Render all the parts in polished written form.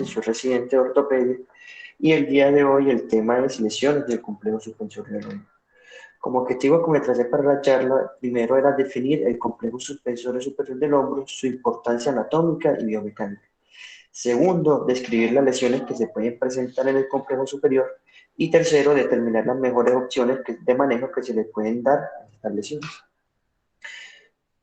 nuevamente, soy residente de ortopedia y el día de hoy el tema es lesiones del complejo suspensorio del hombro. Como objetivo que me tracé para la charla, primero era definir el complejo suspensorio superior del hombro, su importancia anatómica y biomecánica. Segundo, describir las lesiones que se pueden presentar en el complejo superior. Y tercero, determinar las mejores opciones de manejo que se le pueden dar a estas lesiones.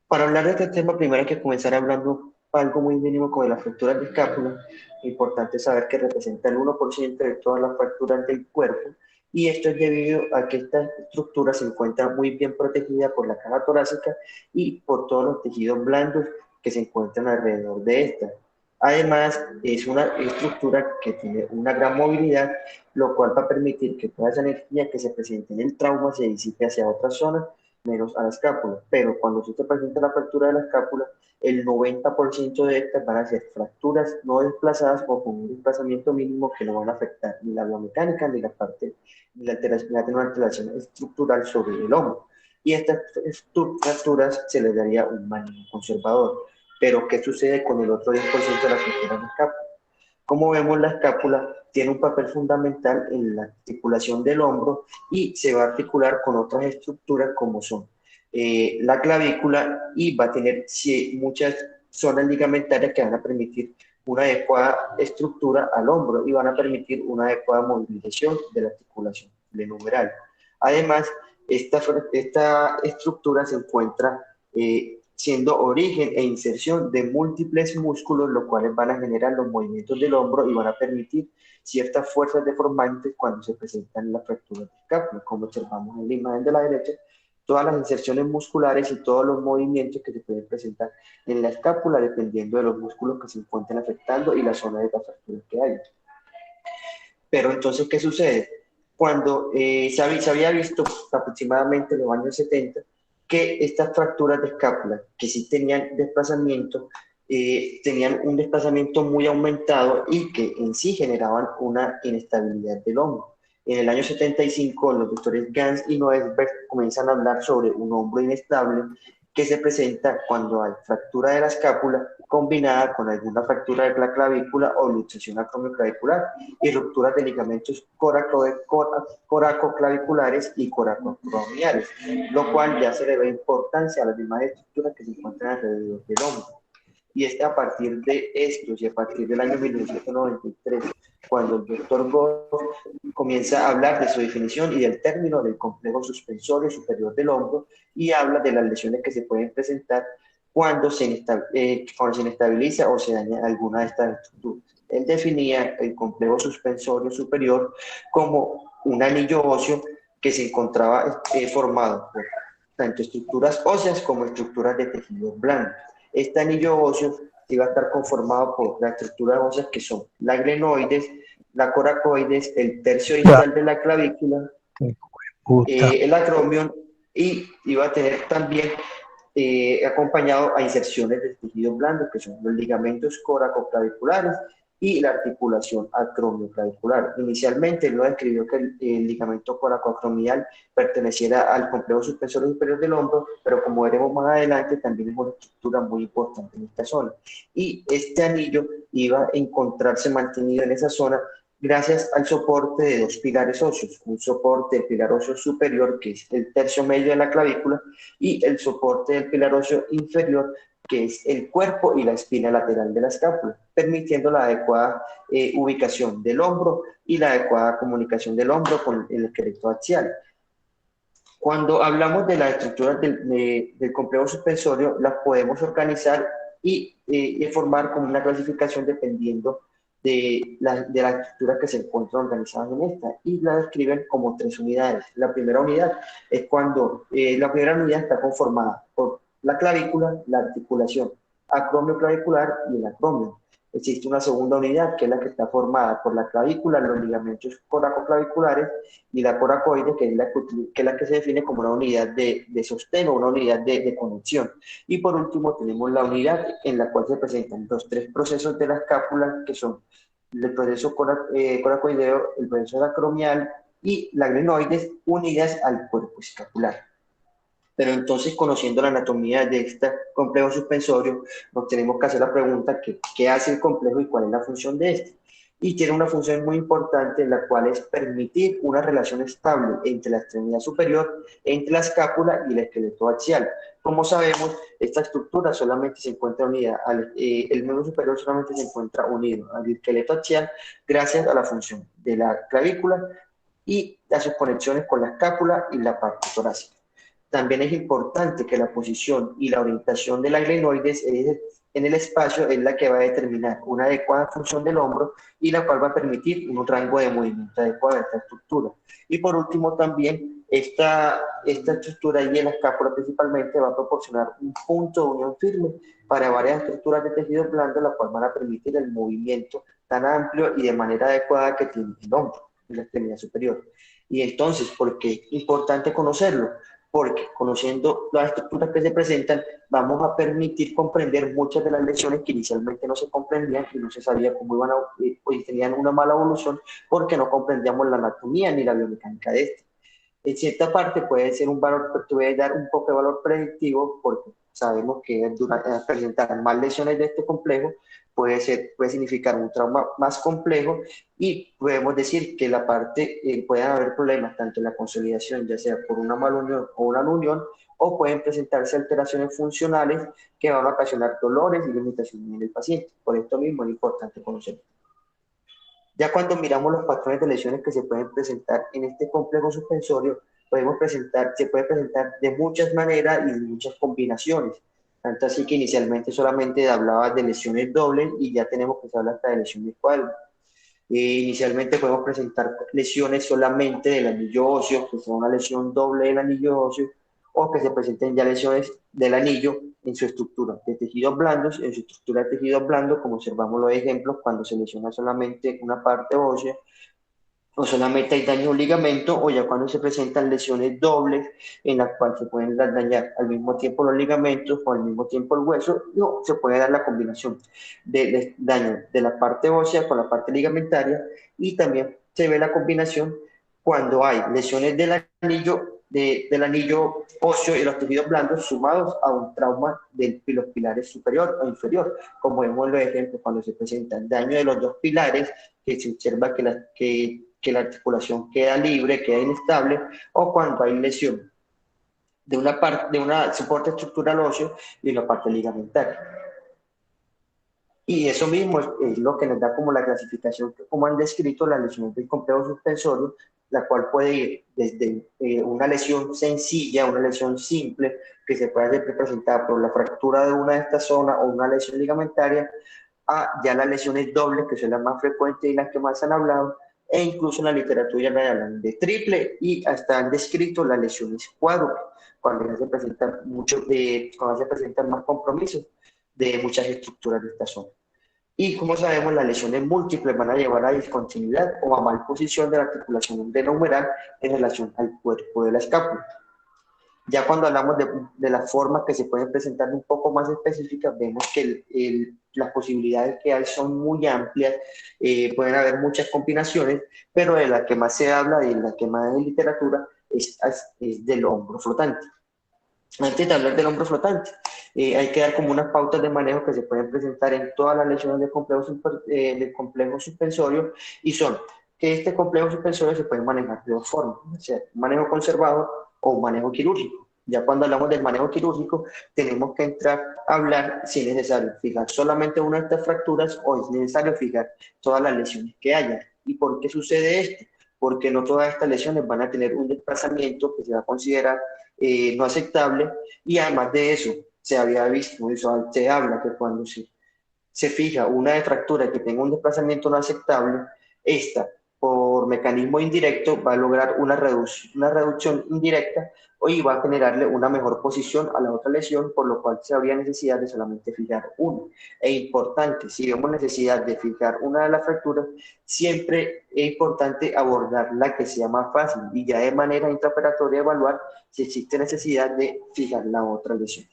Para hablar de este tema, primero hay que comenzar hablando algo muy mínimo como de las fracturas de escápula. Importante saber que representa el 1% de todas las fracturas del cuerpo, y esto es debido a que esta estructura se encuentra muy bien protegida por la caja torácica y por todos los tejidos blandos que se encuentran alrededor de esta. Además, es una estructura que tiene una gran movilidad, lo cual va a permitir que toda esa energía que se presente en el trauma se disipe hacia otras zonas menos a la escápula. Pero cuando se te presenta la fractura de la escápula, el 90% de estas van a ser fracturas no desplazadas o con un desplazamiento mínimo que no van a afectar ni la biomecánica ni la parte, ni la alteración, una alteración estructural sobre el hombro. Y estas fracturas se les daría un manejo conservador. Pero, ¿qué sucede con el otro 10% de las fracturas de escápula? Como vemos, la escápula tiene un papel fundamental en la articulación del hombro y se va a articular con otras estructuras como son la clavícula, y va a tener muchas zonas ligamentarias que van a permitir una adecuada estructura al hombro y van a permitir una adecuada movilización de la articulación numeral. Además, esta estructura se encuentra siendo origen e inserción de múltiples músculos, los cuales van a generar los movimientos del hombro y van a permitir ciertas fuerzas deformantes cuando se presentan las fracturas de escápula. Como observamos en la imagen de la derecha, todas las inserciones musculares y todos los movimientos que se pueden presentar en la escápula dependiendo de los músculos que se encuentren afectando y la zona de la fractura que hay. Pero entonces, ¿qué sucede? Cuando se había visto aproximadamente en los años 70 que estas fracturas de escápula, que sí tenían desplazamiento, tenían un desplazamiento muy aumentado y que en sí generaban una inestabilidad del hombro. En el año 75, los doctores Gans y Noesberg comienzan a hablar sobre un hombro inestable que se presenta cuando hay fractura de la escápula combinada con alguna fractura de la clavícula o luxación acromioclavicular y rupturas de ligamentos coracoclaviculares y coracoacromiales, lo cual ya se le da importancia a las demás estructuras que se encuentran alrededor del hombro. Y es a partir de estos y a partir del año 1993, cuando el doctor Goff comienza a hablar de su definición y del término del complejo suspensorio superior del hombro, y habla de las lesiones que se pueden presentar cuando se inestabiliza o se daña alguna de estas estructuras. Él definía el complejo suspensorio superior como un anillo óseo que se encontraba formado por tanto estructuras óseas como estructuras de tejidos blandos. Este anillo óseo iba a estar conformado por las estructuras óseas que son la glenoides, la coracoides, el tercio distal de la clavícula, el acromion, y iba a tener también acompañado a inserciones de tejido blando, que son los ligamentos coracoclaviculares y la articulación acromioclavicular. Inicialmente él no describió que el ligamento coracoacromial perteneciera al complejo suspensorio superior del hombro, pero como veremos más adelante, también es una estructura muy importante en esta zona. Y este anillo iba a encontrarse mantenido en esa zona gracias al soporte de dos pilares óseos, un soporte del pilar óseo superior, que es el tercio medio de la clavícula, y el soporte del pilar óseo inferior, que es el cuerpo y la espina lateral de la escápula, permitiendo la adecuada ubicación del hombro y la adecuada comunicación del hombro con el esqueleto axial. Cuando hablamos de las estructuras del complejo suspensorio, las podemos organizar y formar como una clasificación dependiendo de las estructuras que se encuentran organizadas en esta, y la describen como 3 unidades. La primera unidad es cuando la primera unidad está conformada por la clavícula, la articulación acromioclavicular y el acromio. Existe una segunda unidad que es la que está formada por la clavícula, los ligamentos coracoclaviculares y la coracoide, que es la que se define como una unidad de sostén o una unidad de conexión. Y por último tenemos la unidad en la cual se presentan los 3 procesos de la escápula, que son el proceso coracoideo, el proceso acromial y la glenoides, unidas al cuerpo escapular. Pero entonces, conociendo la anatomía de este complejo suspensorio, nos tenemos que hacer la pregunta: ¿qué hace el complejo y cuál es la función de este? y tiene una función muy importante, la cual es permitir una relación estable entre la extremidad superior, entre la escápula y el esqueleto axial. Como sabemos, esta estructura solamente se encuentra unida, el miembro superior solamente se encuentra unido al esqueleto axial gracias a la función de la clavícula y a sus conexiones con la escápula y la parte torácica. También es importante que la posición y la orientación de la glenoides en el espacio es la que va a determinar una adecuada función del hombro y la cual va a permitir un rango de movimiento adecuado de esta estructura. Y por último también, esta estructura y en la escápula principalmente va a proporcionar un punto de unión firme para varias estructuras de tejido blando, la cual van a permitir el movimiento tan amplio y de manera adecuada que tiene el hombro y la extremidad superior. Y entonces, ¿por qué es importante conocerlo? Porque conociendo las estructuras que se presentan, vamos a permitir comprender muchas de las lesiones que inicialmente no se comprendían y no se sabía cómo iban a, pues tenían una mala evolución porque no comprendíamos la anatomía ni la biomecánica de este. En cierta parte puede ser un valor, te voy a dar un poco de valor predictivo porque sabemos que presentar más lesiones de este complejo puede significar un trauma más complejo y podemos decir que la parte, pueden haber problemas tanto en la consolidación, ya sea por una malunión o una unión, o pueden presentarse alteraciones funcionales que van a ocasionar dolores y limitaciones en el paciente. Por esto mismo es importante conocerlo. Ya cuando miramos los patrones de lesiones que se pueden presentar en este complejo suspensorio, se puede presentar de muchas maneras y de muchas combinaciones. Tanto así que inicialmente solamente hablaba de lesiones dobles y ya tenemos que hablar hasta de lesiones cuádruples. Inicialmente podemos presentar lesiones solamente del anillo óseo, que sea una lesión doble del anillo óseo, o que se presenten ya lesiones del anillo en su estructura de tejidos blandos, en su estructura de tejidos blandos, como observamos los ejemplos, cuando se lesiona solamente una parte ósea, o solamente hay daño a un ligamento, o ya cuando se presentan lesiones dobles, en las cuales se pueden dañar al mismo tiempo los ligamentos o al mismo tiempo el hueso, o se puede dar la combinación de daño de la parte ósea con la parte ligamentaria, y también se ve la combinación cuando hay lesiones del anillo óseo y los tejidos blandos sumados a un trauma de los pilares superior o inferior, como vemos en los ejemplos cuando se presenta el daño de los dos pilares, que se observa que la articulación queda libre, queda inestable, o cuando hay lesión de una parte, de una soporte estructural óseo y la parte ligamentaria. Y eso mismo es lo que nos da como la clasificación, como han descrito las lesiones del complejo suspensorio, la cual puede ir desde una lesión sencilla, una lesión simple, que se puede representar por la fractura de una de estas zonas o una lesión ligamentaria, a ya las lesiones dobles, que son las más frecuentes y las que más han hablado, e incluso en la literatura ya hablan de triple y hasta han descrito las lesiones cuádruples, cuando cuando se presentan más compromisos de muchas estructuras de esta zona. Y como sabemos, las lesiones múltiples van a llevar a discontinuidad o a malposición de la articulación umbilical en relación al cuerpo de la escápula. Ya cuando hablamos de las formas que se pueden presentar un poco más específicas, vemos que las posibilidades que hay son muy amplias, pueden haber muchas combinaciones, pero de la que más se habla y de la que más hay literatura es del hombro flotante. Antes de hablar del hombro flotante, hay que dar como unas pautas de manejo que se pueden presentar en todas las lesiones del complejo suspensorio, y son que este complejo suspensorio se puede manejar de dos formas, o sea, un manejo conservador o un manejo quirúrgico. Ya cuando hablamos del manejo quirúrgico, tenemos que entrar a hablar si es necesario fijar solamente una de estas fracturas o es necesario fijar todas las lesiones que haya. ¿Y por qué sucede esto? Porque no todas estas lesiones van a tener un desplazamiento que se va a considerar no aceptable, y además de eso, se había visto, se habla que cuando se fija una de fractura que tenga un desplazamiento no aceptable, esta, por mecanismo indirecto, va a lograr una reducción indirecta y va a generarle una mejor posición a la otra lesión, por lo cual se habría necesidad de solamente fijar una. Es importante, si vemos necesidad de fijar una de las fracturas, siempre es importante abordar la que sea más fácil y ya de manera intraoperatoria evaluar si existe necesidad de fijar la otra lesión.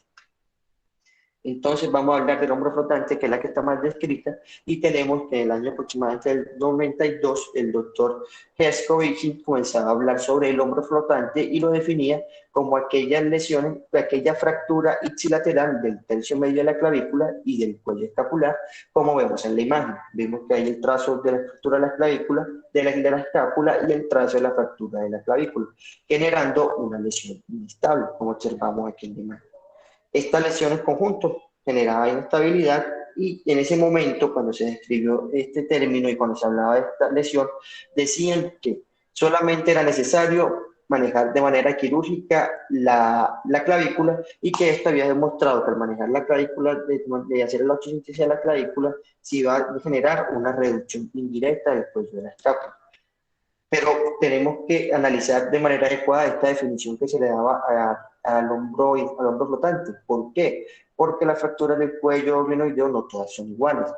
Entonces vamos a hablar del hombro flotante, que es la que está más descrita, y tenemos que en el año aproximadamente del 92, el doctor Herskovich comenzaba a hablar sobre el hombro flotante y lo definía como aquellas lesiones, aquella fractura ipsilateral del tercio medio de la clavícula y del cuello escapular, como vemos en la imagen. Vemos que hay el trazo de la fractura de la clavícula, de la escápula y el trazo de la fractura de la clavícula, generando una lesión inestable, como observamos aquí en la imagen. Esta lesión en conjunto generaba inestabilidad y en ese momento, cuando se describió este término y cuando se hablaba de esta lesión, decían que solamente era necesario manejar de manera quirúrgica la clavícula y que esto había demostrado que al manejar la clavícula, de hacer la osteosíntesis de la clavícula, se iba a generar una reducción indirecta del cuello de la escápula. Pero tenemos que analizar de manera adecuada esta definición que se le daba al hombro flotante. ¿Por qué? Porque las fracturas del cuello glenoideo no todas son iguales.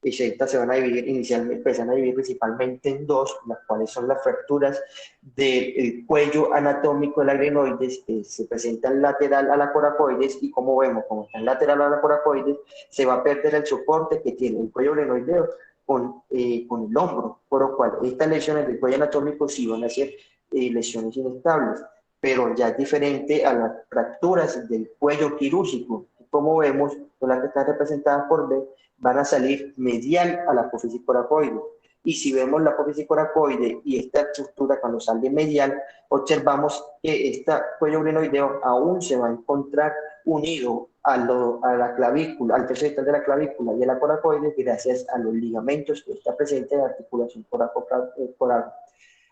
Y estas se van a dividir inicialmente, se van a dividir principalmente en dos, las cuales son las fracturas del cuello anatómico de la glenoides, que se presentan lateral a la coracoides, y como vemos, como está lateral a la coracoides, se va a perder el soporte que tiene el cuello glenoideo con el hombro, por lo cual estas lesiones del cuello anatómico sí van a ser lesiones inestables, pero ya es diferente a las fracturas del cuello quirúrgico, que como vemos, son las que están representadas por B, van a salir medial a la apófisis coracoide. Y si vemos la apófisis coracoide y esta estructura cuando sale medial, observamos que este cuello glenoideo aún se va a encontrar unido a la clavícula, al tercer de la clavícula y a la coracoide gracias a los ligamentos que está presente en la articulación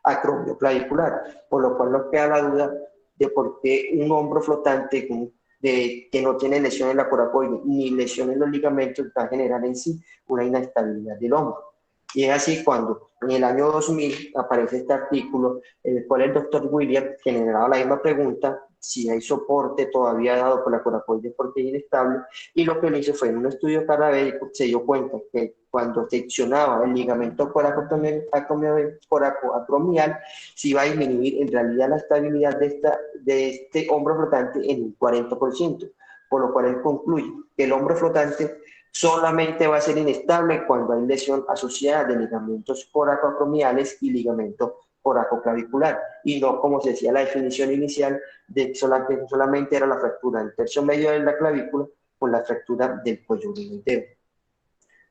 acromioclavicular, por lo cual nos queda la duda de por qué un hombro flotante que no tiene lesión en la coracoide ni lesión en los ligamentos va a generar en sí una inestabilidad del hombro. Y es así cuando en el año 2000 aparece este artículo en el cual el doctor William generaba la misma pregunta, si hay soporte todavía dado por la coracoide porque es inestable, y lo que él hizo fue en un estudio cadavérico se dio cuenta que cuando seccionaba el ligamento coracoacromial se iba a disminuir en realidad la estabilidad de este hombro flotante en un 40%, por lo cual él concluye que el hombro flotante solamente va a ser inestable cuando hay lesión asociada de ligamentos coracoacromiales y ligamento coracoclavicular, y no como se decía la definición inicial de solamente era la fractura del tercio medio de la clavícula con la fractura del cuello glenoideo.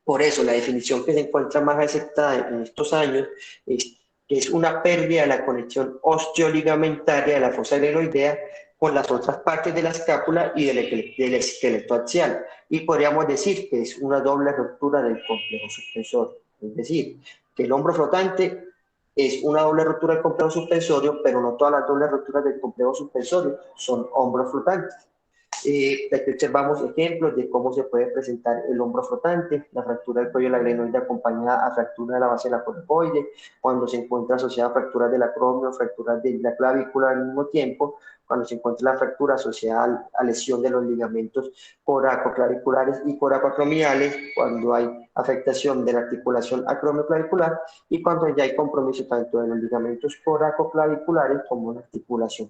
Por eso la definición que se encuentra más aceptada en estos años es que es una pérdida de la conexión osteoligamentaria de la fosa glenoidea con las otras partes de la escápula y del esqueleto axial. Y podríamos decir que es una doble ruptura del complejo suspensorio. Es decir, que el hombro flotante es una doble ruptura del complejo suspensorio, pero no todas las dobles rupturas del complejo suspensorio son hombros flotantes. Aquí observamos ejemplos de cómo se puede presentar el hombro flotante, la fractura del cuello de la glenoide acompañada a fractura de la base de la coracoide, cuando se encuentra asociada a fracturas del acromio, fracturas de la clavícula al mismo tiempo, cuando se encuentra la fractura asociada a lesión de los ligamentos coracoclaviculares y coracoacromiales, cuando hay afectación de la articulación acromioclavicular y cuando ya hay compromiso tanto de los ligamentos coracoclaviculares como la articulación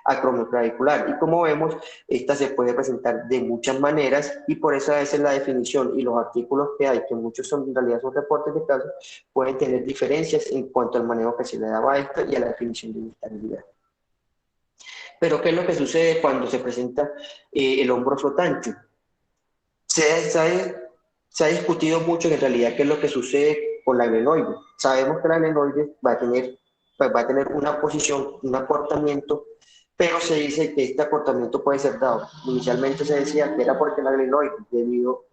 acromioclavicular. Y como vemos, esta se puede presentar de muchas maneras y por eso a veces la definición y los artículos que hay, que muchos son en realidad son reportes de casos, pueden tener diferencias en cuanto al manejo que se le daba a esto y a la definición de inestabilidad. Pero ¿qué es lo que sucede cuando se presenta el hombro flotante? Se ha discutido mucho en realidad qué es lo que sucede con la glenoide. Sabemos que la glenoide va a tener una posición, un acortamiento, pero se dice que este acortamiento puede ser dado. Inicialmente se decía que era porque la glenoide, debido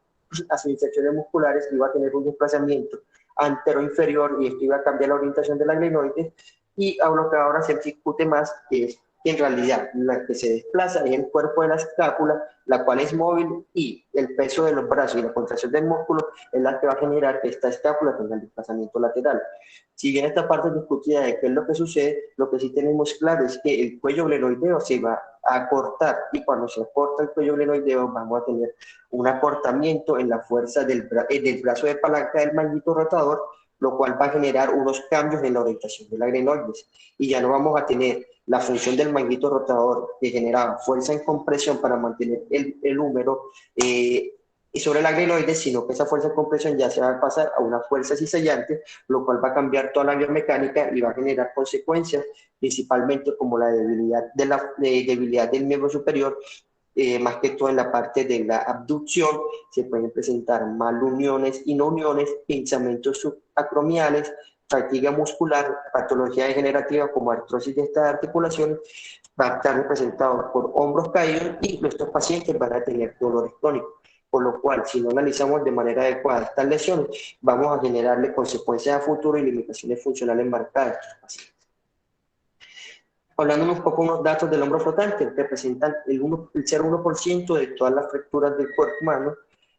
a sus infecciones musculares, iba a tener un desplazamiento antero-inferior y esto iba a cambiar la orientación de la glenoide, y a lo que ahora se discute más es que en realidad la que se desplaza es el cuerpo de la escápula, la cual es móvil, y el peso de los brazos y la contracción del músculo es la que va a generar que esta escápula tenga el desplazamiento lateral. Si bien esta parte es discutida de qué es lo que sucede, lo que sí tenemos claro es que el cuello glenoideo se va a cortar, y cuando se corta el cuello glenoideo vamos a tener un acortamiento en la fuerza del brazo de palanca del manguito rotador, lo cual va a generar unos cambios en la orientación de la glenoides, y ya no vamos a tener la función del manguito rotador que generaba fuerza en compresión para mantener el húmero y sobre el aglenoide, sino que esa fuerza de compresión ya se va a pasar a una fuerza cizallante, lo cual va a cambiar toda la biomecánica y va a generar consecuencias, principalmente como la debilidad, debilidad del miembro superior, más que todo en la parte de la abducción. Se pueden presentar maluniones y no uniones, pinzamientos subacromiales, fatiga muscular, patología degenerativa como artrosis de estas articulaciones, va a estar representado por hombros caídos y nuestros pacientes van a tener dolores crónicos. Por lo cual, si no analizamos de manera adecuada estas lesiones, vamos a generarle consecuencias a futuro y limitaciones funcionales marcadas a estos pacientes. Hablando un poco unos datos del hombro flotante, representan el 0,1% de todas las fracturas del cuerpo humano.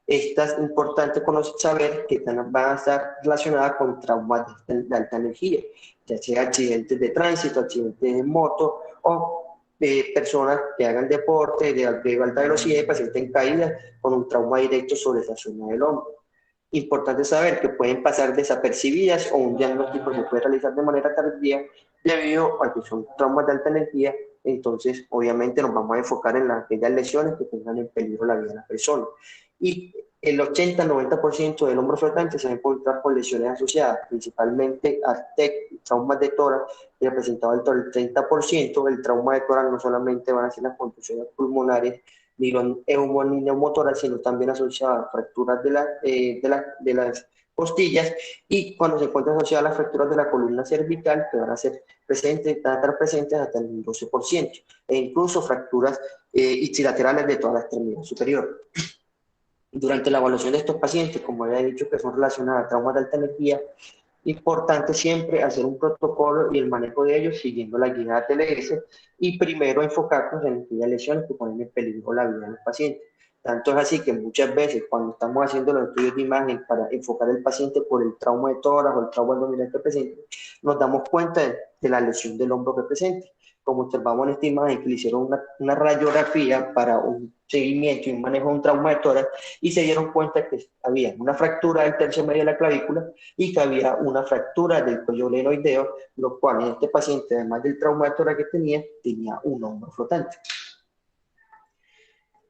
Estas es importante saber que van a estar relacionadas con traumas de alta energía, ya sea accidentes de tránsito, accidentes de moto o personas que hagan deporte de alta velocidad y presenten caídas con un trauma directo sobre esa zona del hombro. Importante saber que pueden pasar desapercibidas o un diagnóstico se puede realizar de manera tardía debido a que son traumas de alta energía. Entonces obviamente nos vamos a enfocar en aquellas lesiones que pongan en peligro la vida de la persona. Y el 80-90% del hombro flotante se va a encontrar con lesiones asociadas, principalmente a traumas de tórax, representado el 30%. El trauma de tórax no solamente van a ser las contusiones pulmonares, ni neumotórax, sino también asociadas a fracturas de las costillas, y cuando se encuentran asociadas a las fracturas de la columna cervical, que van a ser presentes, van a estar presentes hasta el 12%, e incluso fracturas ipsilaterales de toda la extremidad superior. Durante la evaluación de estos pacientes, como había dicho, que son relacionadas a traumas de alta energía, importante siempre hacer un protocolo y el manejo de ellos siguiendo la guía ATLS y primero enfocarnos en aquellas lesiones que ponen en peligro la vida del paciente. Tanto es así que muchas veces cuando estamos haciendo los estudios de imagen para enfocar al paciente por el trauma de tórax o el trauma abdominal que presente, nos damos cuenta de la lesión del hombro que presente. Como observamos en esta imagen, que le hicieron una radiografía para un seguimiento y un manejo de un trauma de tórax y se dieron cuenta que había una fractura del tercio medio de la clavícula y que había una fractura del cuello glenoideo, lo cual en este paciente, además del trauma de tórax que tenía un hombro flotante.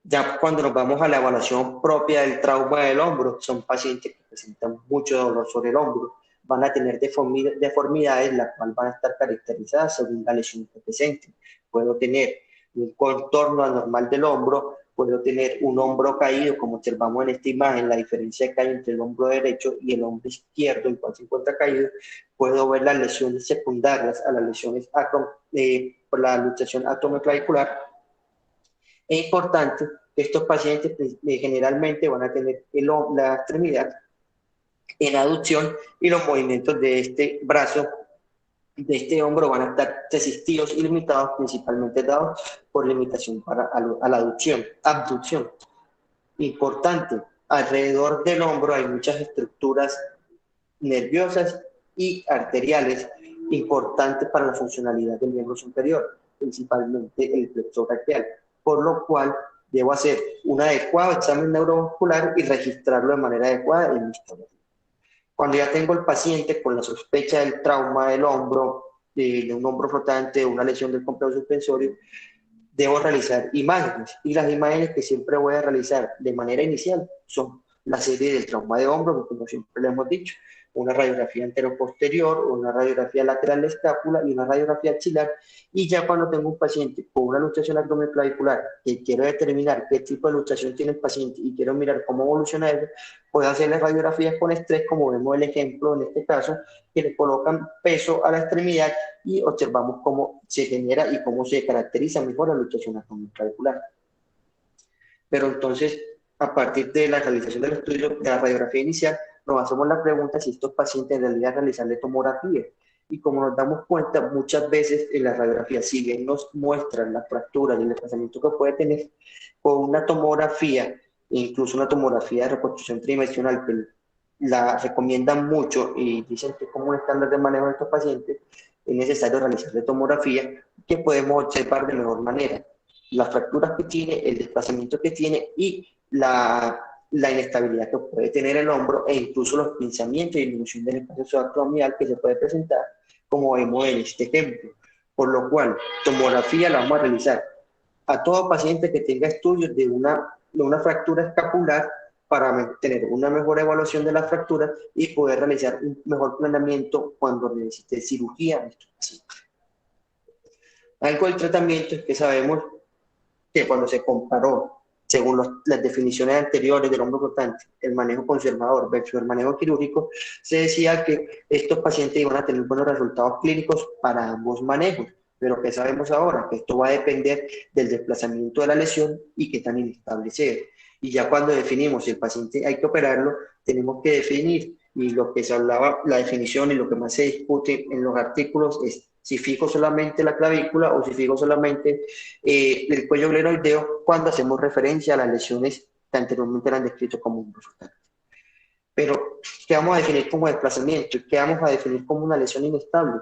Ya cuando nos vamos a la evaluación propia del trauma del hombro, son pacientes que presentan mucho dolor sobre el hombro, van a tener deformidades, las cuales van a estar caracterizadas según la lesión que presenten. Puedo tener un contorno anormal del hombro, puedo tener un hombro caído, como observamos en esta imagen, la diferencia que hay entre el hombro derecho y el hombro izquierdo, el cual se encuentra caído. Puedo ver las lesiones secundarias a las lesiones por la luxación atomoclavicular. Es importante que estos pacientes generalmente van a tener la extremidad en aducción y los movimientos de este brazo, de este hombro, van a estar resistidos y limitados, principalmente dados por limitación a la abducción. Importante, alrededor del hombro hay muchas estructuras nerviosas y arteriales importantes para la funcionalidad del miembro superior, principalmente el flexor braquial, por lo cual debo hacer un adecuado examen neuromuscular y registrarlo de manera adecuada en mi historia. Cuando ya tengo el paciente con la sospecha del trauma del hombro, de un hombro flotante, una lesión del complejo suspensorio, debo realizar imágenes. Y las imágenes que siempre voy a realizar de manera inicial son la serie del trauma de hombro, como siempre le hemos dicho, una radiografía anteroposterior, una radiografía lateral de escápula y una radiografía axilar. Y ya cuando tengo un paciente con una luxación abdominoclavicular que quiero determinar qué tipo de luxación tiene el paciente y quiero mirar cómo evoluciona eso, puedo hacerle radiografías con estrés, como vemos el ejemplo en este caso, que le colocan peso a la extremidad y observamos cómo se genera y cómo se caracteriza mejor la luxación abdominoclavicular. Pero entonces, a partir de la realización del estudio de la radiografía inicial, nos hacemos la pregunta si estos pacientes en realidad realizarle tomografía. Y como nos damos cuenta, muchas veces en la radiografía, si bien nos muestran la fractura y el desplazamiento que puede tener, con una tomografía, incluso una tomografía de reconstrucción tridimensional, que la recomiendan mucho y dicen que es como un estándar de manejo de estos pacientes, es necesario realizarle tomografía que podemos observar de mejor manera las fracturas que tiene, el desplazamiento que tiene y la inestabilidad que puede tener el hombro e incluso los pinzamientos y disminución del espacio subacromial que se puede presentar, como vemos en este ejemplo. por lo cual tomografía la vamos a realizar a todo paciente que tenga estudios de una fractura escapular para tener una mejor evaluación de la fractura y poder realizar un mejor planeamiento cuando necesite cirugía en estos pacientes. Algo del tratamiento es que sabemos que cuando se comparó, según las definiciones anteriores del hombro flotante, el manejo conservador versus el manejo quirúrgico, se decía que estos pacientes iban a tener buenos resultados clínicos para ambos manejos. Pero ¿qué sabemos ahora? Que esto va a depender del desplazamiento de la lesión y qué tan inestable sea. Y ya cuando definimos si el paciente hay que operarlo, tenemos que definir, y lo que se hablaba, la definición y lo que más se discute en los artículos es si fijo solamente la clavícula o si fijo solamente el cuello glenoideo cuando hacemos referencia a las lesiones que anteriormente eran descritas como hombro flotante. Pero, ¿qué vamos a definir como desplazamiento? ¿Qué vamos a definir como una lesión inestable?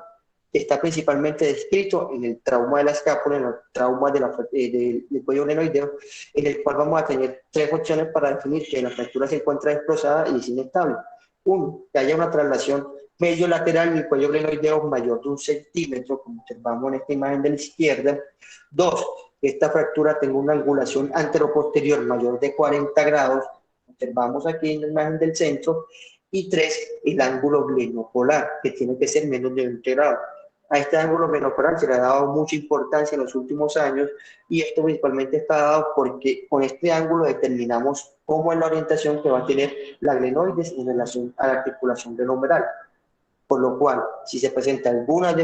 Está principalmente descrito en el trauma de la escápula, en el trauma del cuello glenoideo, en el cual vamos a tener tres opciones para definir que la fractura se encuentra desplazada y es inestable. Uno, que haya una traslación medio lateral del cuello glenoideo mayor de 1 centímetro, como observamos en esta imagen de la izquierda. Dos, que esta fractura tenga una angulación anteroposterior mayor de 40 grados, observamos aquí en la imagen del centro. Y tres, el ángulo glenopolar, que tiene que ser menos de 20 grados. A este ángulo glenopolar se le ha dado mucha importancia en los últimos años y esto principalmente está dado porque con este ángulo determinamos cómo es la orientación que va a tener la glenoides en relación a la articulación del humeral. Por lo cual, si se presenta alguna de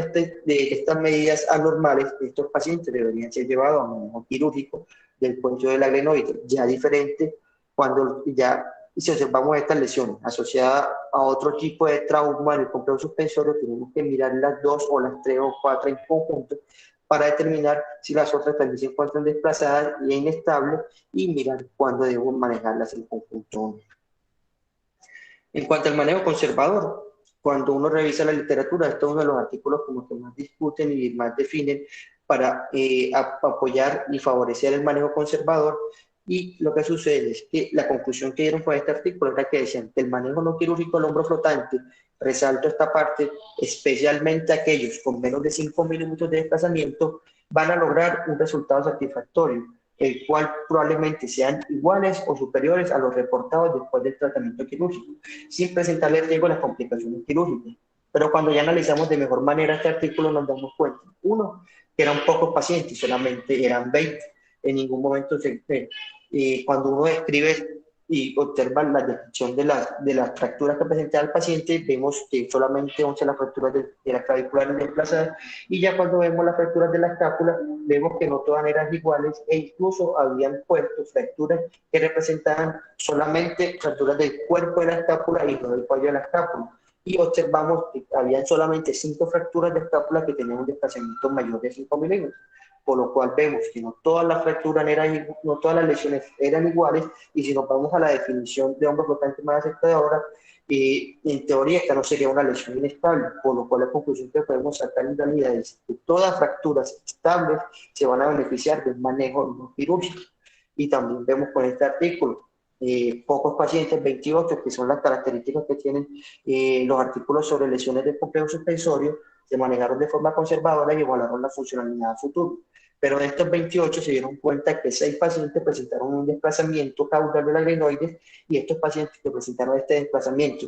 estas medidas anormales, estos pacientes deberían ser llevados a un manejo quirúrgico del cuello de la glenoide, ya diferente cuando ya si observamos estas lesiones asociadas a otro tipo de trauma en el complejo suspensorio, tenemos que mirar las dos o las tres o cuatro en conjunto para determinar si las otras también se encuentran desplazadas y inestables y mirar cuándo debo manejarlas en conjunto. En cuanto al manejo conservador, cuando uno revisa la literatura, esto es uno de los artículos como que más discuten y más definen para apoyar y favorecer el manejo conservador. Y lo que sucede es que la conclusión que dieron con este artículo era que decían que el manejo no quirúrgico del hombro flotante, resalto esta parte, especialmente aquellos con menos de 5 minutos de desplazamiento, van a lograr un resultado satisfactorio, el cual probablemente sean iguales o superiores a los reportados después del tratamiento quirúrgico, sin presentarle riesgo a las complicaciones quirúrgicas. Pero cuando ya analizamos de mejor manera este artículo nos damos cuenta, uno, que eran pocos pacientes, solamente eran 20, en ningún momento cuando uno describe y observa la descripción de las fracturas que presentaba el paciente, vemos que solamente 11 las fracturas de la clavícula desplazadas, y ya cuando vemos las fracturas de la escápula, vemos que no todas eran iguales e incluso habían puesto fracturas que representaban solamente fracturas del cuerpo de la escápula y no del cuello de la escápula. Y observamos que habían solamente 5 fracturas de escápula que tenían un desplazamiento mayor de 5 milímetros. Por lo cual vemos que no todas las fracturas no todas las lesiones eran iguales, y si nos vamos a la definición de hombro flotante más aceptadora, en teoría esta no sería una lesión inestable, por lo cual la conclusión que podemos sacar en realidad es que todas fracturas estables se van a beneficiar del manejo no quirúrgico. Y también vemos con este artículo pocos pacientes, 28, que son las características que tienen los artículos sobre lesiones del complejo suspensorio, se manejaron de forma conservadora y evaluaron la funcionalidad a futuro. Pero de estos 28 se dieron cuenta que 6 pacientes presentaron un desplazamiento caudal de la glenoides, y estos pacientes que presentaron este desplazamiento,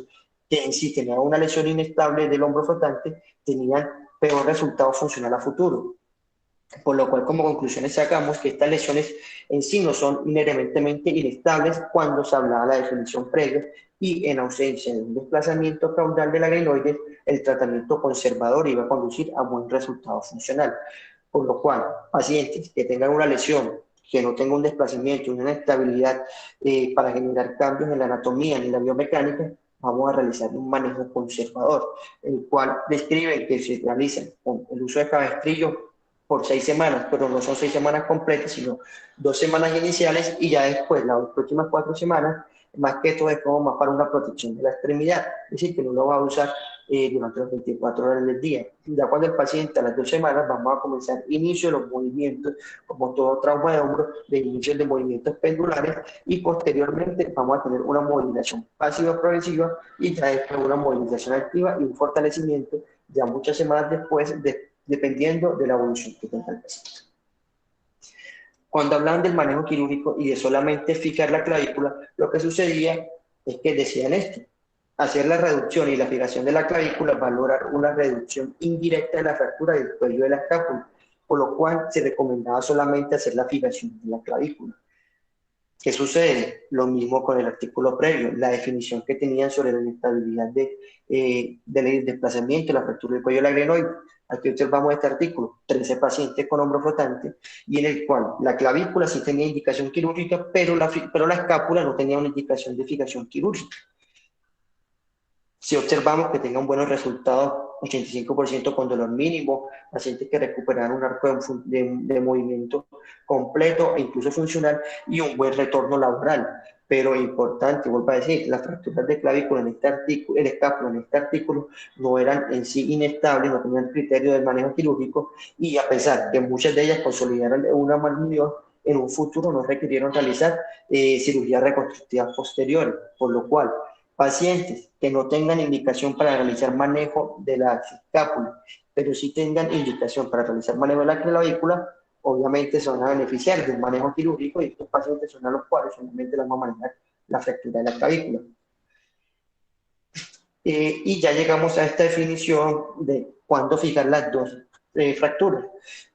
que en sí tenían una lesión inestable del hombro flotante, tenían peor resultado funcional a futuro. Por lo cual, como conclusiones sacamos que estas lesiones en sí no son inherentemente inestables cuando se hablaba de la definición previa, y en ausencia de un desplazamiento caudal de la glenoides, el tratamiento conservador iba a conducir a buen resultado funcional. Por lo cual, pacientes que tengan una lesión, que no tenga un desplazamiento, una inestabilidad para generar cambios en la anatomía ni la biomecánica, vamos a realizar un manejo conservador, el cual describe que se realiza con el uso de cabestrillo por 6 semanas, pero no son 6 semanas completas, sino 2 semanas iniciales, y ya después, las próximas 4 semanas, más que todo es como más para una protección de la extremidad, es decir, que no lo va a usar durante las 24 horas del día. Ya cuando el paciente a las 2 semanas vamos a comenzar inicio de los movimientos, como todo trauma de hombro, de inicio de movimientos pendulares, y posteriormente vamos a tener una movilización pasiva progresiva, y ya después una movilización activa y un fortalecimiento ya muchas semanas después de dependiendo de la evolución que tenga el paciente. Cuando hablaban del manejo quirúrgico y de solamente fijar la clavícula, lo que sucedía es que decían esto: hacer la reducción y la fijación de la clavícula va a lograr una reducción indirecta de la fractura del cuello de la escápula, por lo cual se recomendaba solamente hacer la fijación de la clavícula. ¿Qué sucede? Lo mismo con el artículo previo, la definición que tenían sobre la inestabilidad del desplazamiento y la fractura del cuello del glenoide. Aquí observamos este artículo, 13 pacientes con hombro flotante, y en el cual la clavícula sí tenía indicación quirúrgica, pero la escápula no tenía una indicación de fijación quirúrgica. Si observamos que tengan buenos resultados, 85% con dolor mínimo, pacientes que recuperaron un arco de movimiento completo e incluso funcional, y un buen retorno laboral. Pero importante, vuelvo a decir, las fracturas de clavícula en este artículo, el escápulo en este artículo, no eran en sí inestables, no tenían criterio del manejo quirúrgico, y a pesar que muchas de ellas consolidaron una malunión, en un futuro no requirieron realizar cirugías reconstructivas posteriores, por lo cual pacientes que no tengan indicación para realizar manejo de la escápula, pero sí tengan indicación para realizar manejo de la clavícula, obviamente se van a beneficiar de un manejo quirúrgico, y estos pacientes son a los cuales solamente les vamos a manejar la fractura de la clavícula. Y ya llegamos a esta definición de cuándo fijar las dos fracturas.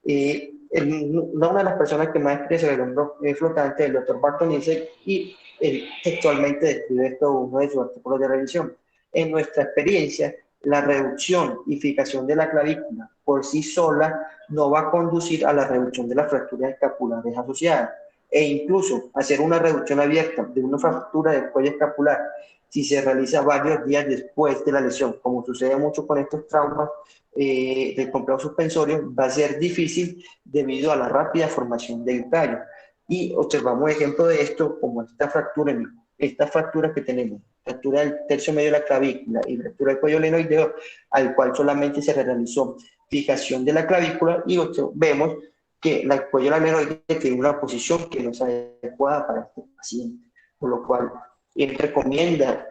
Una de las personas que más crece el hombro flotante, el doctor Bartonice, y él textualmente describe esto en uno de sus artículos de revisión. En nuestra experiencia, la reducción y fijación de la clavícula por sí sola no va a conducir a la reducción de las fracturas escapulares asociadas, e incluso hacer una reducción abierta de una fractura del cuello escapular si se realiza varios días después de la lesión, como sucede mucho con estos traumas del complejo suspensorio, va a ser difícil debido a la rápida formación del callo. Y observamos ejemplo de esto como estas fracturas que tenemos, fractura del tercio medio de la clavícula y fractura del cuello glenoideo, al cual solamente se realizó fijación de la clavícula, y vemos que el cuello glenoide tiene una posición que no es adecuada para este paciente, por lo cual él recomienda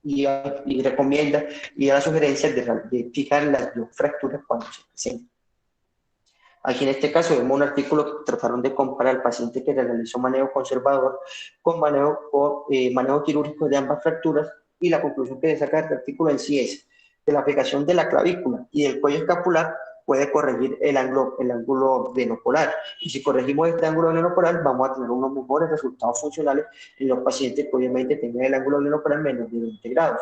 recomienda y da la sugerencia de fijar las dos fracturas cuando se presentan. Aquí en este caso vemos un artículo que trataron de comparar al paciente que realizó manejo conservador con manejo quirúrgico de ambas fracturas, y la conclusión que saca este artículo en sí es que la aplicación de la clavícula y del cuello escapular puede corregir el ángulo venopolar. Y si corregimos este ángulo venopolar, vamos a tener unos mejores resultados funcionales en los pacientes que obviamente tengan el ángulo venopolar menos de 20 grados.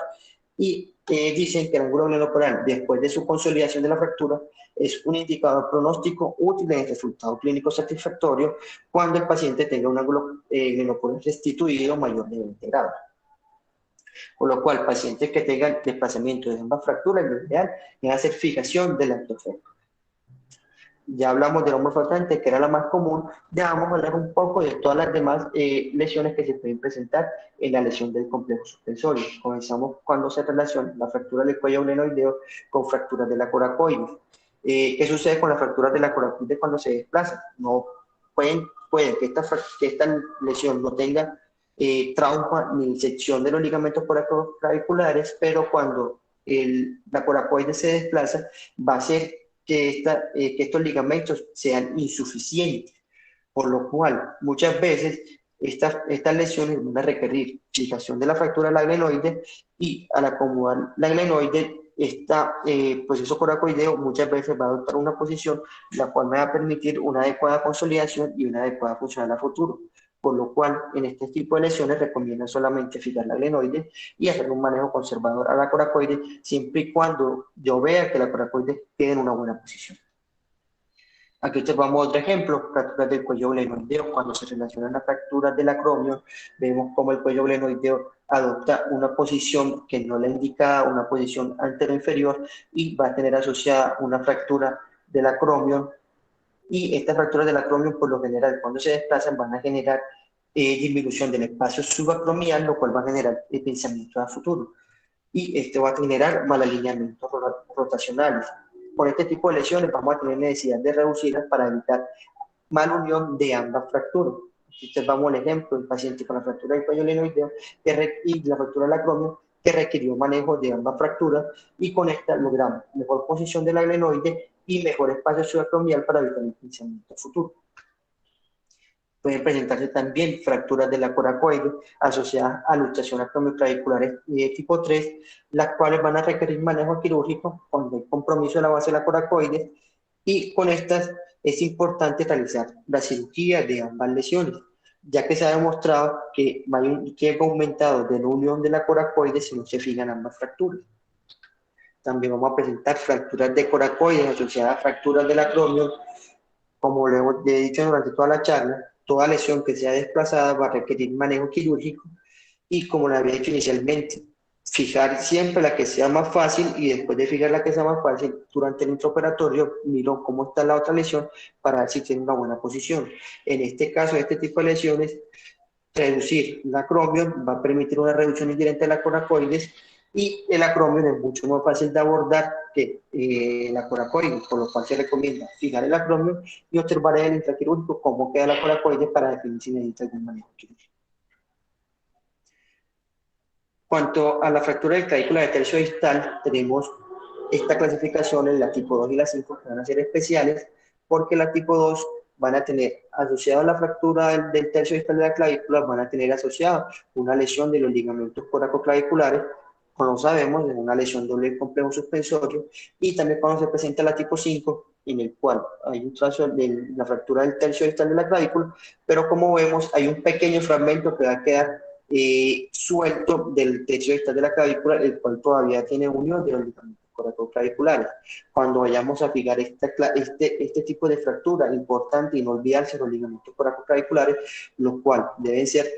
Y dicen que el ángulo venopolar, después de su consolidación de la fractura, es un indicador pronóstico útil en el resultado clínico satisfactorio cuando el paciente tenga un ángulo venopolar restituido mayor de 20 grados. Por lo cual, pacientes que tengan desplazamiento de ambas fracturas, lo ideal es hacer fijación del artefacto. Ya hablamos del hombro flotante, que era la más común. Ya vamos a hablar un poco de todas las demás lesiones que se pueden presentar en la lesión del complejo suspensorio. Comenzamos cuando se relaciona la fractura del cuello glenoideo con fracturas de la coracoides. ¿Qué sucede con las fracturas de la coracoides cuando se desplazan? No pueden que esta lesión no tenga trauma ni sección de los ligamentos coraclaviculares, pero cuando la coracoide se desplaza, va a hacer que estos ligamentos sean insuficientes, por lo cual muchas veces estas lesiones van a requerir fijación de la fractura de la glenoide, y al acomodar la glenoide, este proceso coracoideo muchas veces va a adoptar una posición la cual me va a permitir una adecuada consolidación y una adecuada función a futuro. Por lo cual, en este tipo de lesiones recomiendan solamente fijar la glenoide y hacer un manejo conservador a la coracoide, siempre y cuando yo vea que la coracoide quede en una buena posición. Aquí observamos otro ejemplo, fracturas del cuello glenoideo. Cuando se relacionan las fracturas del acromio, vemos cómo el cuello glenoideo adopta una posición que no le indica, una posición anteroinferior, y va a tener asociada una fractura del acromio. Y estas fracturas del acromio, por lo general, cuando se desplazan, van a generar disminución del espacio subacromial, lo cual va a generar pensamiento a futuro. Y esto va a generar mal alineamientos rotacionales. Con este tipo de lesiones vamos a tener necesidad de reducirlas para evitar mal unión de ambas fracturas. Aquí observamos el ejemplo del paciente con la fractura del cuello glenoideo y la fractura del acromio, que requirió manejo de ambas fracturas y con esta logramos mejor posición del glenoide y mejor espacio subacromial para evitar el pinzamiento futuro. Pueden presentarse también fracturas de la coracoide asociadas a luxación acromioclavicular tipo 3, las cuales van a requerir manejo quirúrgico cuando hay compromiso de la base de la coracoide, y con estas es importante realizar la cirugía de ambas lesiones, ya que se ha demostrado que hay un tiempo aumentado de la unión de la coracoide si no se fijan ambas fracturas. También vamos a presentar fracturas de coracoides asociadas a fracturas del acromion. Como le he dicho durante toda la charla, toda lesión que sea desplazada va a requerir manejo quirúrgico y, como le había dicho inicialmente, fijar siempre la que sea más fácil, y después de fijar la que sea más fácil, durante el intraoperatorio miro cómo está la otra lesión para ver si tiene una buena posición. En este caso, este tipo de lesiones, reducir el acromion va a permitir una reducción inherente de la coracoides, y el acromion es mucho más fácil de abordar que la coracoide, por lo cual se recomienda fijar el acromion y observar en el intraquirúrgico cómo queda la coracoide para definir si necesita algún manejo quirúrgico. Cuanto a la fractura del clavícula de tercio distal, tenemos esta clasificación en la tipo 2 y la 5, que van a ser especiales, porque la tipo 2 van a tener asociado a la fractura del tercio distal de la clavícula, van a tener asociado una lesión de los ligamentos coracoclaviculares, como sabemos, es una lesión doble del complejo suspensorio, y también cuando se presenta la tipo 5, en el cual hay un trazo de la fractura del tercio distal de la clavícula, pero como vemos hay un pequeño fragmento que va a quedar suelto del tercio distal de la clavícula, el cual todavía tiene unión de los ligamentos coracoclaviculares. Cuando vayamos a fijar este tipo de fractura, importante y no olvidarse los ligamentos coracoclaviculares, los cuales deben ser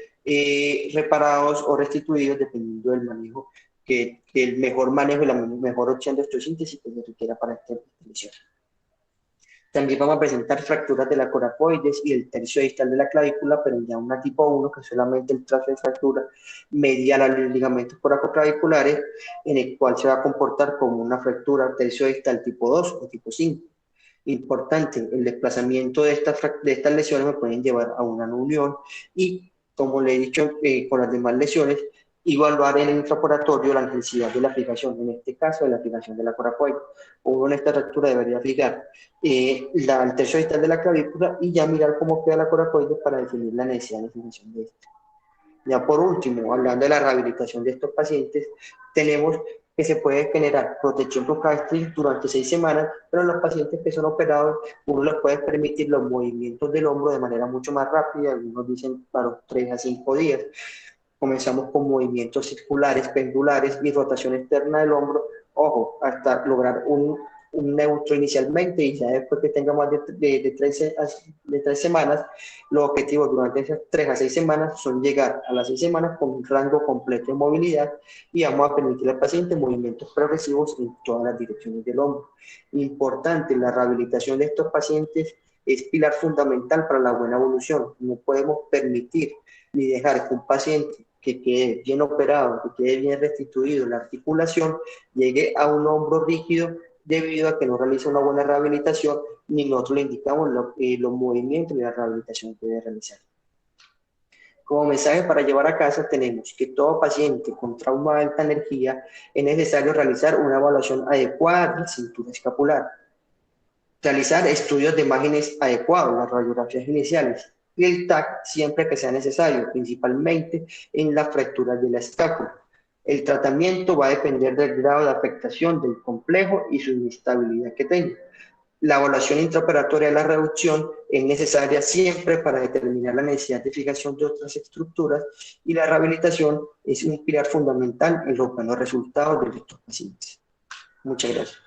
reparados o restituidos dependiendo del manejo, que el mejor manejo y la mejor opción de osteosíntesis que se requiera para esta lesión. También vamos a presentar fracturas de la coracoides y el tercio distal de la clavícula, pero ya una tipo 1, que es solamente el trazo de fractura medial a los ligamentos coracoclaviculares, en el cual se va a comportar como una fractura tercio distal tipo 2 o tipo 5. Importante, el desplazamiento de estas lesiones me pueden llevar a una no unión, y, como le he dicho con las demás lesiones, evaluar en el intraoperatorio la necesidad de la fijación, en este caso de la fijación de la coracoide. Uno en esta fractura debería fijar el tercio distal de la clavícula y ya mirar cómo queda la coracoide para definir la necesidad de fijación de esta. Ya por último, hablando de la rehabilitación de estos pacientes, tenemos que se puede generar protección con Castris durante 6 semanas, pero en los pacientes que son operados, uno les puede permitir los movimientos del hombro de manera mucho más rápida, algunos dicen para los 3 a 5 días. Comenzamos con movimientos circulares, pendulares y rotación externa del hombro, ojo, hasta lograr un neutro inicialmente, y ya después que tenga más de 3 semanas, los objetivos durante esas 3 a 6 semanas son llegar a las 6 semanas con un rango completo de movilidad, y vamos a permitir al paciente movimientos progresivos en todas las direcciones del hombro. Importante, la rehabilitación de estos pacientes es pilar fundamental para la buena evolución. No podemos permitir ni dejar que un paciente que quede bien operado, que quede bien restituido la articulación, llegue a un hombro rígido debido a que no realiza una buena rehabilitación, ni nosotros le indicamos los movimientos y la rehabilitación que debe realizar. Como mensaje para llevar a casa tenemos que todo paciente con trauma de alta energía es necesario realizar una evaluación adecuada de cintura escapular, realizar estudios de imágenes adecuados, las radiografías iniciales, y el TAC siempre que sea necesario, principalmente en las fracturas de la escápula. El tratamiento va a depender del grado de afectación del complejo y su inestabilidad que tenga. La evaluación intraoperatoria de la reducción es necesaria siempre para determinar la necesidad de fijación de otras estructuras, y la rehabilitación es un pilar fundamental en los buenos resultados de estos pacientes. Muchas gracias.